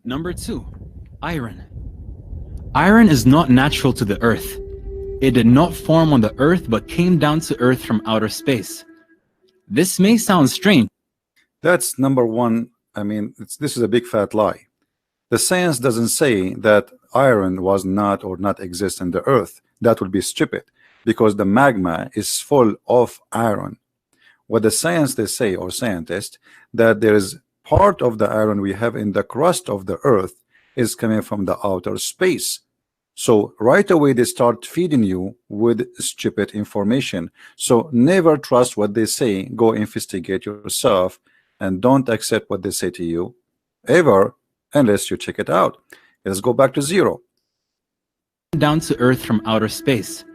Number 2. Iron. Iron is not natural to the earth. It did not form on the earth but came down to earth from outer space. This may sound strange. That's number one. I mean, this is a big fat lie. The science doesn't say that iron was not or not exist in the earth. That would be stupid, because the magma is full of iron. What the science they say, or scientists, that there is part of the iron we have in the crust of the earth is coming from the outer space. So right away they start feeding you with stupid information. So never trust what they say. Go investigate yourself and don't accept what they say to you ever unless you check it out. Let's go back to zero. Down to earth from outer space.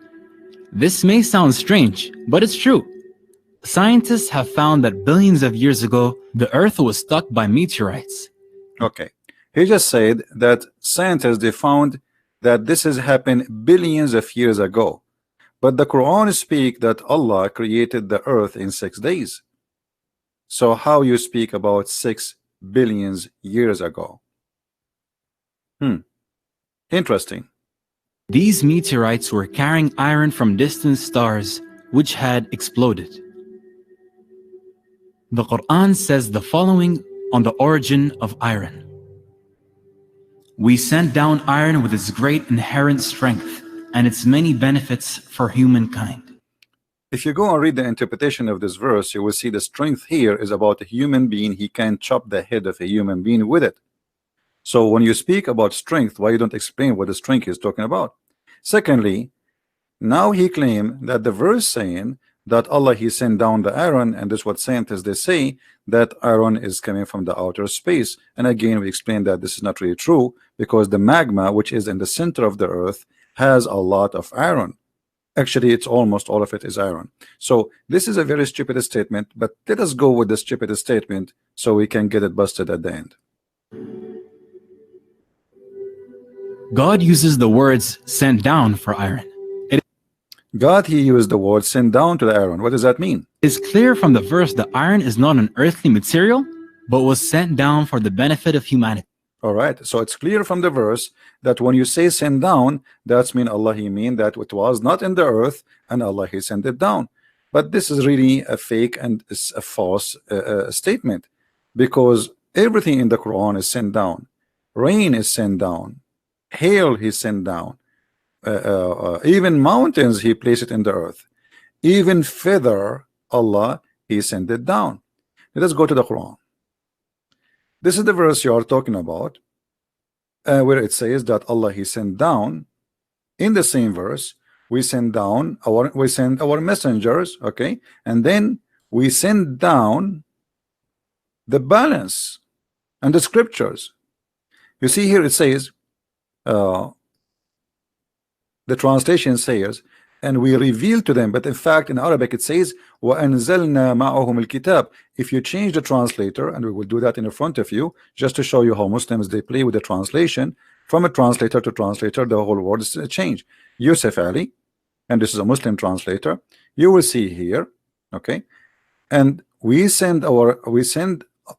This may sound strange, but it's true. Scientists have found that billions of years ago, the earth was struck by meteorites. Okay, he just said that scientists they found that this has happened billions of years ago, but the Quran speak that Allah created the earth in 6 days. So how you speak about 6 billion years ago? Interesting. These meteorites were carrying iron from distant stars which had exploded. The Quran says the following on the origin of iron. We sent down iron with its great inherent strength and its many benefits for humankind. If you go and read the interpretation of this verse, you will see the strength here is about a human being. He can chop the head of a human being with it. So when you speak about strength, why you don't explain what the strength is talking about? Secondly, now he claimed that the verse saying that Allah he sent down the iron, and this is what scientists they say, that iron is coming from the outer space. And again we explained that this is not really true, because the magma which is in the center of the earth has a lot of iron. Actually it's almost all of it is iron. So this is a very stupid statement, but let us go with the stupid statement so we can get it busted at the end. God uses the words sent down for iron. God he used the word sent down to the iron. What does that mean? It's clear from the verse that iron is not an earthly material but was sent down for the benefit of humanity. All right, so it's clear from the verse that when you say send down, that's mean Allah he mean that it was not in the earth and Allah he sent it down. But this is really a fake and it's a false statement, because everything in the Quran is sent down. Rain is sent down, hail he sent down, even mountains he placed it in the earth, even feather Allah he sent it down. Let us go to the Quran. This is the verse you are talking about, where it says that Allah he sent down. In the same verse, we send our messengers, okay, and then we send down the balance and the scriptures. You see here it says, the translation says, and we reveal to them, but in fact in Arabic it says وَأَنزَلْنَا مَعَهُمُ الْكِتَابِ. If you change the translator, and we will do that in front of you just to show you how Muslims they play with the translation, from a translator to translator the whole word is changed. Yusuf Ali, and this is a Muslim translator, you will see here, okay, and we send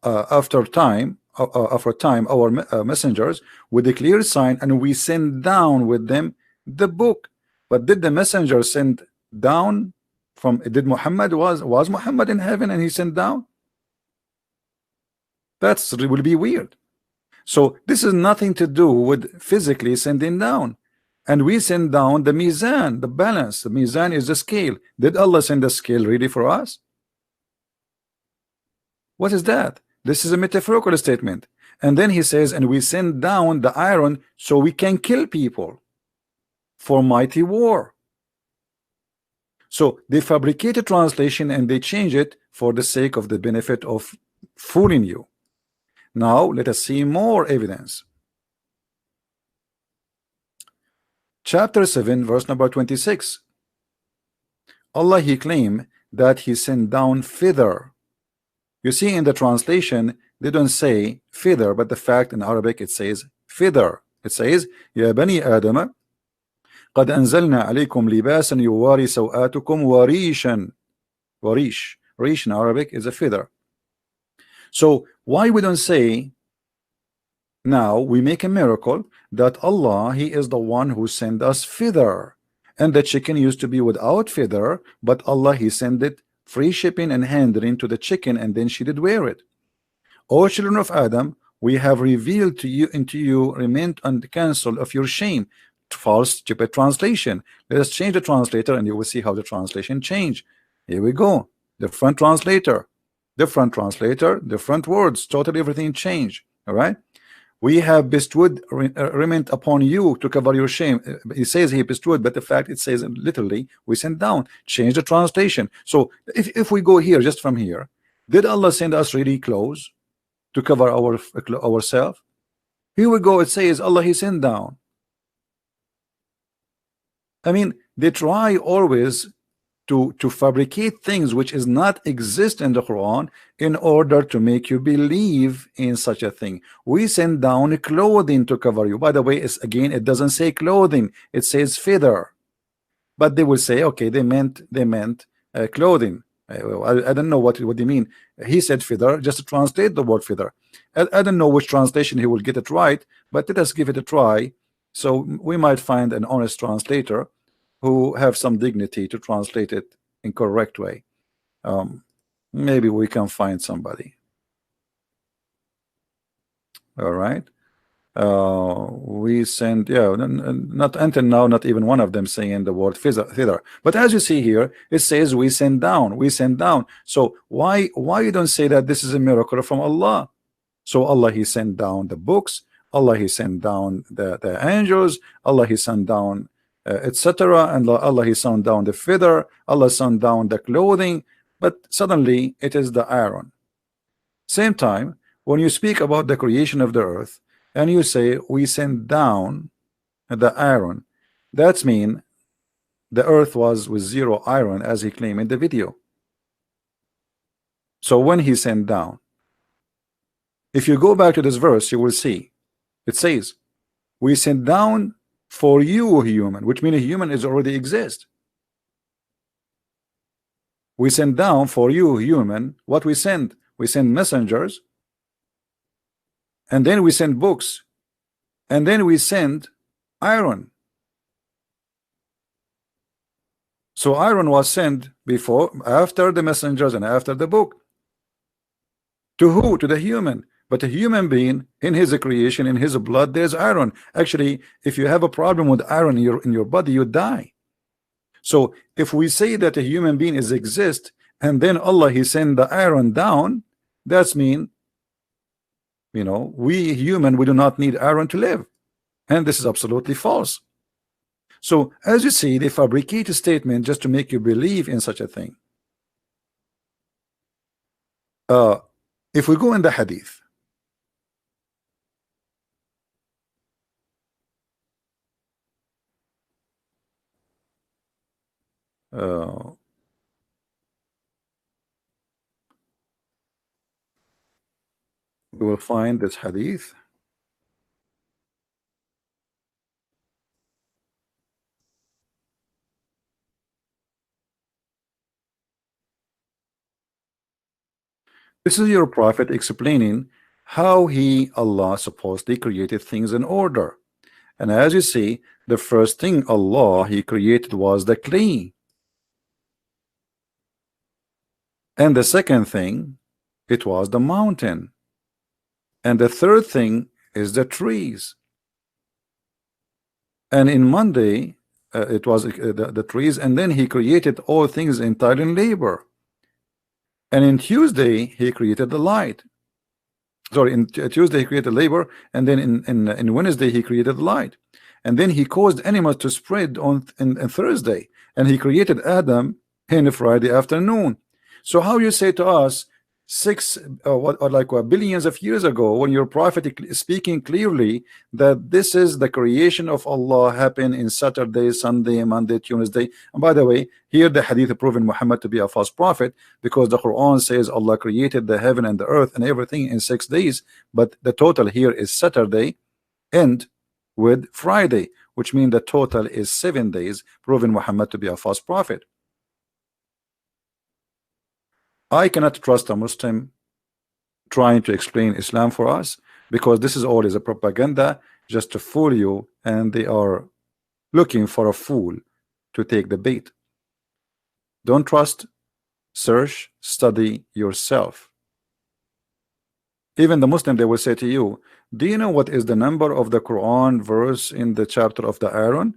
after time our messengers with a clear sign, and we send down with them the book. But did the messenger send down from, did Muhammad was Muhammad in heaven and he sent down? That's will be weird. So this is nothing to do with physically sending down. And we send down the mizan, the balance. The mizan is the scale. Did Allah send the scale really for us? What is that? This is a metaphorical statement. And then he says, and we send down the iron so we can kill people for mighty war. So they fabricate a translation and they change it for the sake of the benefit of fooling you. Now let us see more evidence. Chapter 7 verse number 26. Allah he claimed that he sent down feather. You see in the translation they don't say feather, but the fact in Arabic it says feather. It says Ya bani Adam قد أنزلنا عليكم لباسا يواري سوآتكم وريشا. Rish in Arabic is a feather. So why we don't say Now we make a miracle that Allah, He is the one who sent us feather, and the chicken used to be without feather, but Allah, He sent it free shipping and handling to the chicken, and then she did wear it. O children of Adam, we have revealed to you into you remained on the counsel of your shame. False, stupid translation. Let us change the translator, and you will see how the translation change. Here we go. Different translator, different words. Totally everything changed. All right. We have bestowed remained upon you to cover your shame. It says he bestowed, but the fact it says literally we sent down. Change the translation. So if we go here, just from here, did Allah send us really clothes to cover ourselves? Here we go. It says Allah, He sent down. I mean, they try always to fabricate things which is not exist in the Quran in order to make you believe in such a thing. We send down clothing to cover you. By the way, it's, again, it doesn't say clothing, it says feather. But they will say, okay, they meant clothing. I don't know what they mean. He said feather, just to translate the word feather. I don't know which translation he will get it right, but let us give it a try. So we might find an honest translator who have some dignity to translate it in correct way. Maybe we can find somebody. All right. We send, yeah, not until now, not even one of them saying the word thither. But as you see here, it says we send down, we send down. So why you don't say that this is a miracle from Allah? So Allah, He sent down the books, Allah, He sent down the angels, Allah, He sent down etc., and Allah, He sent down the feather, Allah sent down the clothing, but suddenly it is the iron. Same time, when you speak about the creation of the earth and you say we send down the iron, that's mean the earth was with zero iron, as he claimed in the video. So when He sent down, if you go back to this verse, you will see it says we sent down for you, human, which means a human is already exist. We send down for you, human. What we send messengers, and then we send books, and then we send iron. So iron was sent before, after the messengers and after the book. To who? To the human. But a human being, in his creation, in his blood, there's iron. Actually, if you have a problem with iron in your body, you die. So if we say that a human being is exist, and then Allah, He send the iron down, that's mean, you know, we human, we do not need iron to live. And this is absolutely false. So as you see, they fabricate a statement just to make you believe in such a thing. If we go in the hadith, we will find this hadith. This is your prophet explaining how Allah supposedly created things in order. And as you see, the first thing Allah, He created was the clay. And the second thing, it was the mountain. And the third thing is the trees. And in Monday, it was the trees, and then He created all things entirely in labor. And in Tuesday, He created the light. Sorry, in Tuesday He created labor, and then in Wednesday He created the light. And then He caused animals to spread on in Thursday, and He created Adam in Friday afternoon. So how you say to us billions of years ago, when your prophet is speaking clearly that this is the creation of Allah happened in Saturday, Sunday, Monday, Tuesday. And by the way, here the hadith proving Muhammad to be a false prophet, because the Quran says Allah created the heaven and the earth and everything in 6 days, but the total here is Saturday and with Friday, which means the total is 7 days, proving Muhammad to be a false prophet. I cannot trust a Muslim trying to explain Islam for us, because this is all is a propaganda just to fool you, and they are looking for a fool to take the bait. Don't trust, search, study yourself. Even the Muslim, they will say to you, do you know what is the number of the Quran verse in the chapter of the Aaron?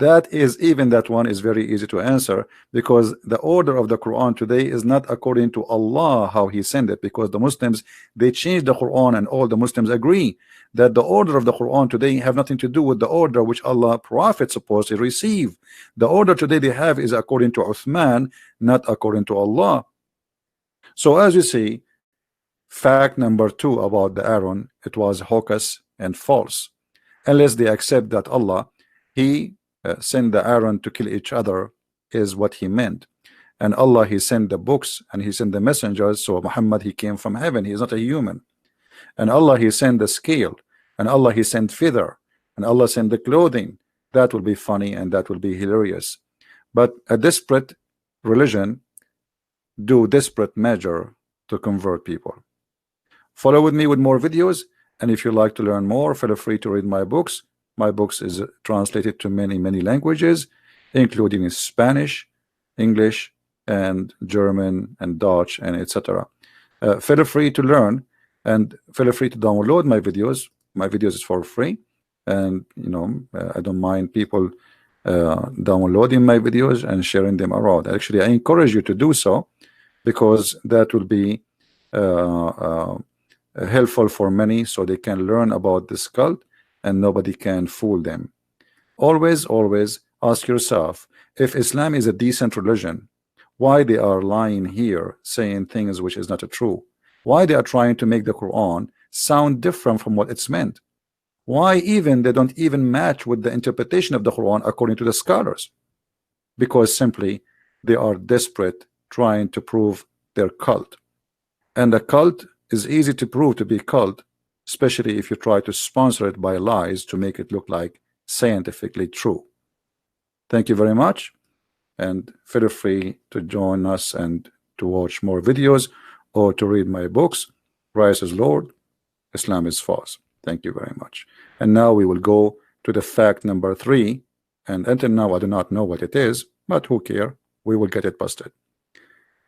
That is, even that one is very easy to answer, because the order of the Quran today is not according to Allah how he sent it, because the Muslims, they changed the Quran, and all the Muslims agree that the order of the Quran today have nothing to do with the order which Allah Prophet supposed to receive. The order today they have is according to Uthman, not according to Allah. So as you see, fact number 2 about the Aaron, it was hocus and false, unless they accept that Allah, he sent the Aaron to kill each other is what he meant, and Allah, he sent the books and he sent the messengers. So Muhammad, he came from heaven, he is not a human. And Allah, he sent the scale, and Allah, he sent feather, and Allah sent the clothing. That will be funny and that will be hilarious. But a desperate religion do desperate measure to convert people. Follow with me with more videos, and if you like to learn more, feel free to read my books. My books is translated to many languages, including Spanish, English, and German, and Dutch, and etc. Feel free to learn, and feel free to download my videos. My videos is for free, and you know, I don't mind people downloading my videos and sharing them around. Actually, I encourage you to do so, because that will be helpful for many, so they can learn about this cult and nobody can fool them. Always ask yourself, if Islam is a decent religion, why they are lying here saying things which is not true? Why they are trying to make the Quran sound different from what it's meant? Why even they don't even match with the interpretation of the Quran according to the scholars? Because simply they are desperate trying to prove their cult, and a cult is easy to prove to be cult, especially if you try to sponsor it by lies to make it look like scientifically true. Thank you very much, and feel free to join us and to watch more videos or to read my books. Christ is Lord, Islam is false. Thank you very much. And now we will go to the fact number 3, and until now I do not know what it is, but who care, we will get it busted.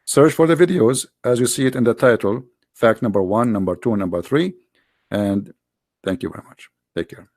Search for the videos as you see it in the title, fact number 1, number 2, number 3, and thank you very much. Take care.